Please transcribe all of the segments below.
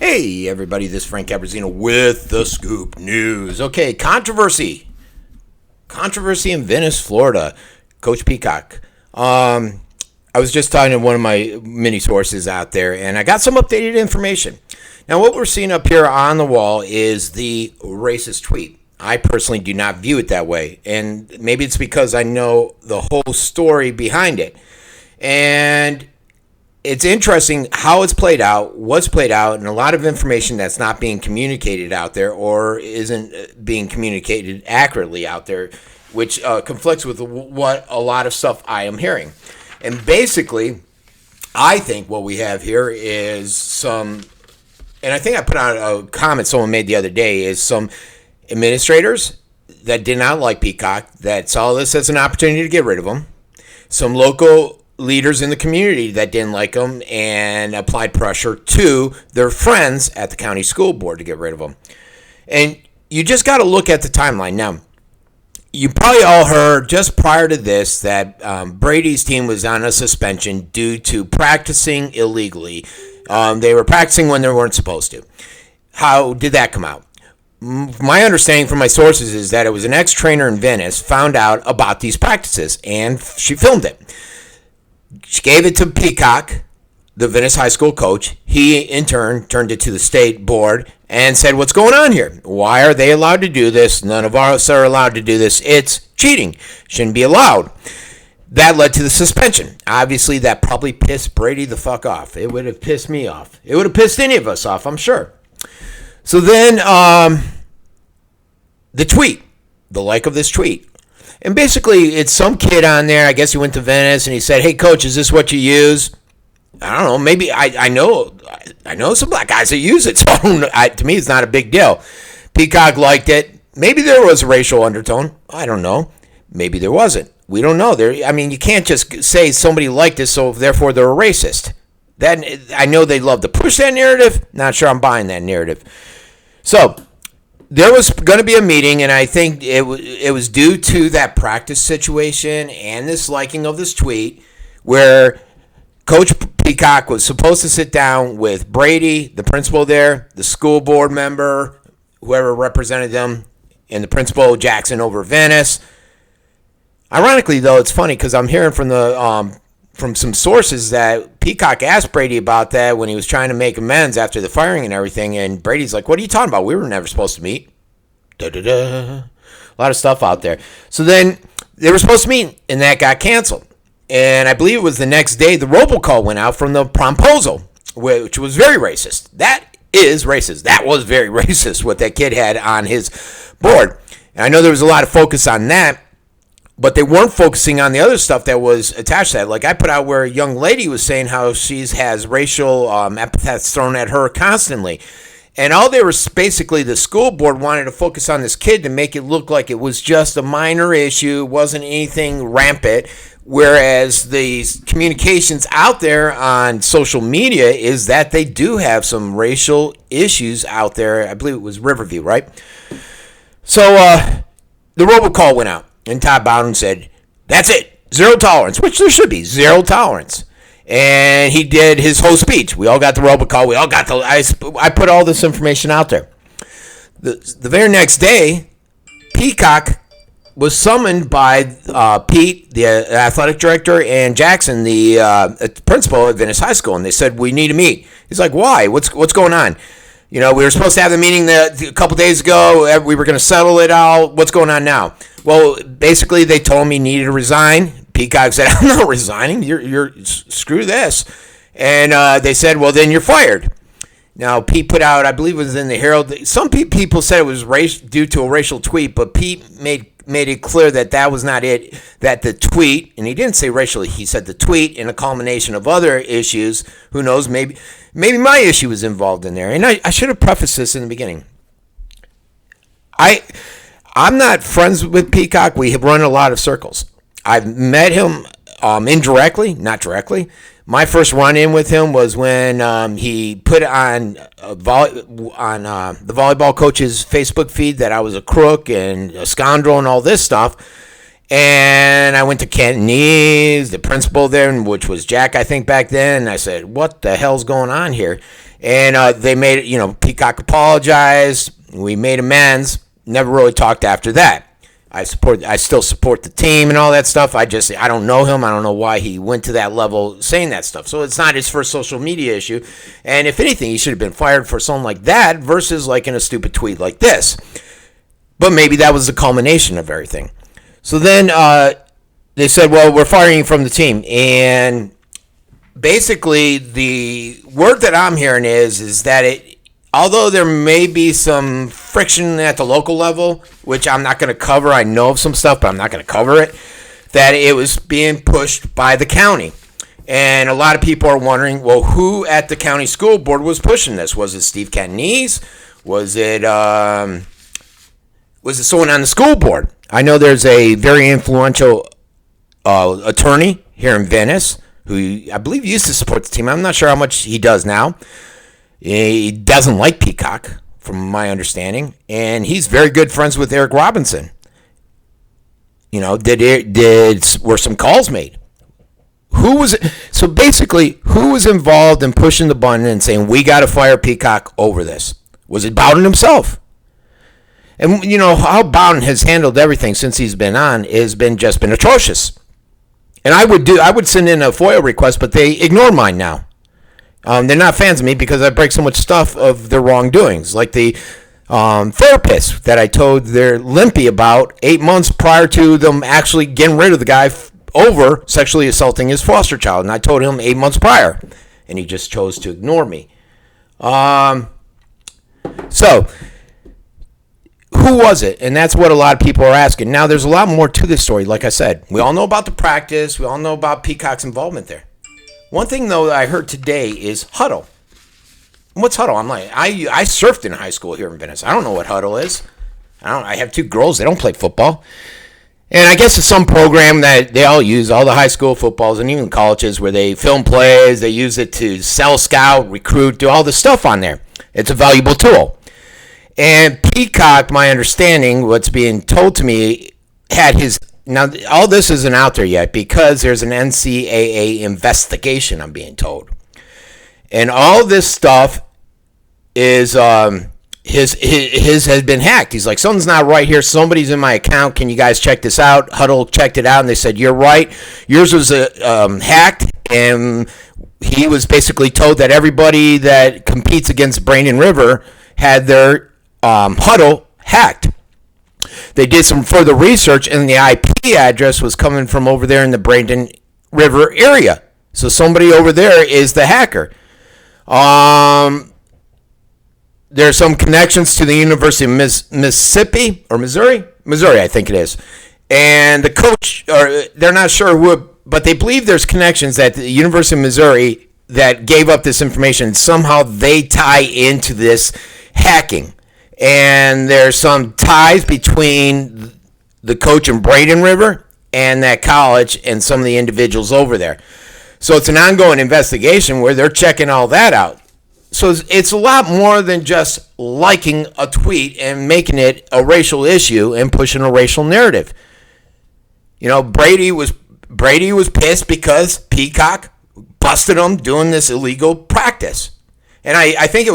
Hey everybody, this is Frank Abbruzzino with the Scoop News. Okay, controversy in Venice, Florida. Coach Peacock. I was just talking to one of my mini sources out there, and I got some updated information. Now, what we're seeing up here on the wall is the racist tweet. I personally do not view it that way, and maybe it's because I know the whole story behind it. And it's interesting how it's played out, what's played out, and a lot of information that's not being communicated out there or isn't being communicated accurately out there, which conflicts with what a lot of stuff I am hearing. And basically, I think what we have here is some, and I think I put out a comment someone made the other day, is some administrators that did not like Peacock, that saw this as an opportunity to get rid of him, some local leaders in the community that didn't like them and applied pressure to their friends at the county school board to get rid of them. And you just got to look at the timeline. Now, you probably all heard just prior to this that Brady's team was on a suspension due to practicing illegally. They were practicing when they weren't supposed to. How did that come out? My understanding from my sources is that it was an ex-trainer in Venice found out about these practices, and she filmed it. She gave it to Peacock, the Venice high school coach. He, in turn, turned it to the state board and said, what's going on here? Why are they allowed to do this? None of us are allowed to do this. It's cheating. Shouldn't be allowed. That led to the suspension. Obviously, that probably pissed Brady the fuck off. It would have pissed me off. It would have pissed any of us off, I'm sure. So then, the tweet, the like of this tweet. And basically, it's some kid on there. I guess he went to Venice and he said, hey, coach, is this what you use? I don't know. Maybe I know some black guys that use it. So to me, it's not a big deal. Peacock liked it. Maybe there was a racial undertone. I don't know. Maybe there wasn't. We don't know. You can't just say somebody liked it, so therefore they're a racist. That, I know they love to push that narrative. Not sure I'm buying that narrative. So there was going to be a meeting, and I think it was due to that practice situation and this liking of this tweet, where Coach Peacock was supposed to sit down with Brady, the principal there, the school board member, whoever represented them, and the principal, Jackson, over Venice. Ironically, though, it's funny because I'm hearing from some sources that Peacock asked Brady about that when he was trying to make amends after the firing and everything, and Brady's like, what are you talking about? We were never supposed to meet. A lot of stuff out there. So then they were supposed to meet, and that got canceled. And I believe it was the next day the robocall went out from the promposal, which was very racist. That is racist. That was very racist, what that kid had on his board. And I know there was a lot of focus on that, but they weren't focusing on the other stuff that was attached to that. Like I put out where a young lady was saying how she has racial epithets thrown at her constantly. And all they were, basically the school board wanted to focus on this kid to make it look like it was just a minor issue, wasn't anything rampant. Whereas the communications out there on social media is that they do have some racial issues out there. I believe it was Riverview, right? So the robocall went out. And Todd Bowden said, that's it, zero tolerance, which there should be, zero tolerance. And he did his whole speech. We all got the robocall. We all got I put all this information out there. The very next day, Peacock was summoned by Pete, the athletic director, and Jackson, the principal at Venice High School. And they said, we need to meet. He's like, why? What's going on? You know, we were supposed to have the meeting a couple days ago. We were going to settle it out. What's going on now? Well, basically, they told me he needed to resign. Peacock said, I'm not resigning. You're screw this. And they said, well, then you're fired. Now, Pete put out, I believe it was in the Herald. Some people said it was due to a racial tweet, but Pete made it clear that that was not it, that the tweet, and he didn't say racially, he said the tweet and a culmination of other issues, who knows, maybe my issue was involved in there. And I should have prefaced this in the beginning. I'm not friends with Peacock. We have run a lot of circles. I've met him indirectly, not directly. My first run-in with him was when he put on the volleyball coach's Facebook feed that I was a crook and a scoundrel and all this stuff. And I went to Cantonese, the principal there, which was Jack, I think, back then. And I said, what the hell's going on here? And they made it, Peacock apologized. We made amends. Never really talked after that. I still support the team and all that stuff. I don't know him. I don't know why he went to that level saying that stuff. So it's not his first social media issue. And if anything, he should have been fired for something like that versus like in a stupid tweet like this. But maybe that was the culmination of everything. So then they said, well, we're firing you from the team. And basically the word that I'm hearing is that although there may be some friction at the local level, which I'm not going to cover, I know of some stuff, but I'm not going to cover it, that it was being pushed by the county. And a lot of people are wondering, well, who at the county school board was pushing this? Was it Steve Catanese? Was it someone on the school board? I know there's a very influential attorney here in Venice who I believe used to support the team. I'm not sure how much he does now. He doesn't like Peacock, from my understanding, and he's very good friends with Eric Robinson. Were some calls made? Who was involved in pushing the button and saying we got to fire Peacock over this? Was it Bowden himself? And how Bowden has handled everything since he's been on has been atrocious. And I would send in a FOIA request, but they ignore mine now. They're not fans of me because I break so much stuff of their wrongdoings, like the therapist that I told they're limpy about 8 months prior to them actually getting rid of the guy over sexually assaulting his foster child. And I told him 8 months prior, and he just chose to ignore me. So, who was it? And that's what a lot of people are asking. Now, there's a lot more to this story. Like I said, we all know about the practice. We all know about Peacock's involvement there. One thing, though, that I heard today is Huddle. What's Huddle? I'm like, I surfed in high school here in Venice. I don't know what Huddle is. I have two girls. They don't play football. And I guess it's some program that they all use, all the high school footballs and even colleges, where they film plays. They use it to sell, scout, recruit, do all this stuff on there. It's a valuable tool. And Peacock, my understanding, what's being told to me, had his... Now, all this isn't out there yet because there's an NCAA investigation, I'm being told. And all this stuff is, his has been hacked. He's like, something's not right here. Somebody's in my account. Can you guys check this out? Huddle checked it out, and they said, you're right. Yours was hacked, and he was basically told that everybody that competes against Brandon River had their Huddle hacked. They did some further research, and the IP address was coming from over there in the Brandon River area. So somebody over there is the hacker. There's some connections to the University of Mississippi or Missouri, I think it is. And the coach, they're not sure who, but they believe there's connections at the University of Missouri that gave up this information. Somehow they tie into this hacking. And there's some ties between the coach in Braden River and that college and some of the individuals over there. So it's an ongoing investigation where they're checking all that out. So it's a lot more than just liking a tweet and making it a racial issue and pushing a racial narrative. Brady was pissed because Peacock busted him doing this illegal practice. And I think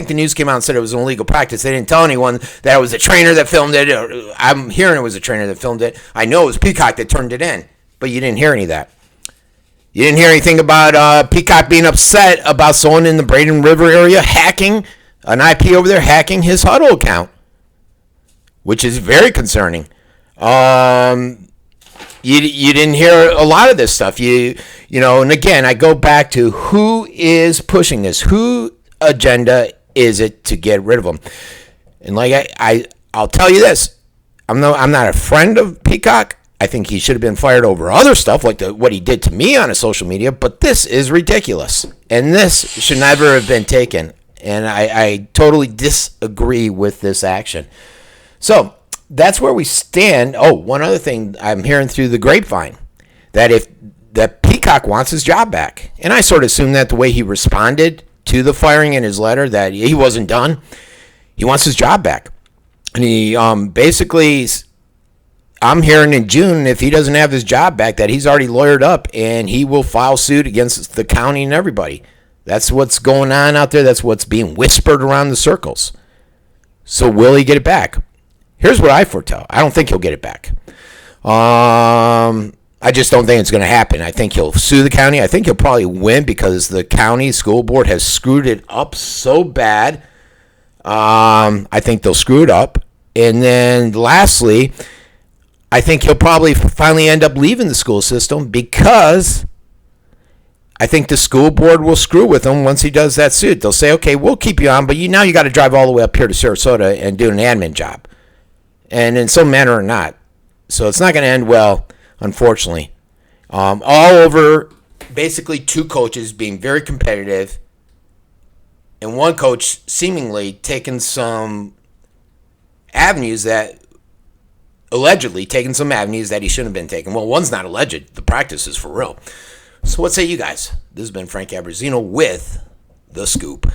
the news came out and said it was an illegal practice. They didn't tell anyone that it was a trainer that filmed it. I'm hearing it was a trainer that filmed it. I know it was Peacock that turned it in, but you didn't hear any of that. You didn't hear anything about Peacock being upset about someone in the Braden River area hacking an IP over there, hacking his Huddle account, which is very concerning. You didn't hear a lot of this stuff. And again, I go back to who is pushing this. Who agenda is it to get rid of them? And like I'll tell you this, I'm not a friend of Peacock. I think he should have been fired over other stuff like what he did to me on his social media. But this is ridiculous, and this should never have been taken. And I totally disagree with this action. So that's where we stand. Oh, one other thing I'm hearing through the grapevine, that Peacock wants his job back. And I sort of assumed that the way he responded to the firing in his letter, that he wasn't done. He wants his job back. And he basically, I'm hearing in June, if he doesn't have his job back, that he's already lawyered up and he will file suit against the county and everybody. That's what's going on out there. That's what's being whispered around the circles. So will he get it back? Here's what I foretell. I don't think he'll get it back. I just don't think it's going to happen. I think he'll sue the county. I think he'll probably win because the county school board has screwed it up so bad. I think they'll screw it up. And then lastly, I think he'll probably finally end up leaving the school system because I think the school board will screw with him once he does that suit. They'll say, okay, we'll keep you on, but now you got to drive all the way up here to Sarasota and do an admin job. And in some manner or not. So it's not going to end well, unfortunately. All over basically two coaches being very competitive and one coach seemingly taking some avenues that allegedly taking some avenues that he shouldn't have been taking. Well, one's not alleged. The practice is for real. So what say you guys? This has been Frank Abbruzzino with The Scoop.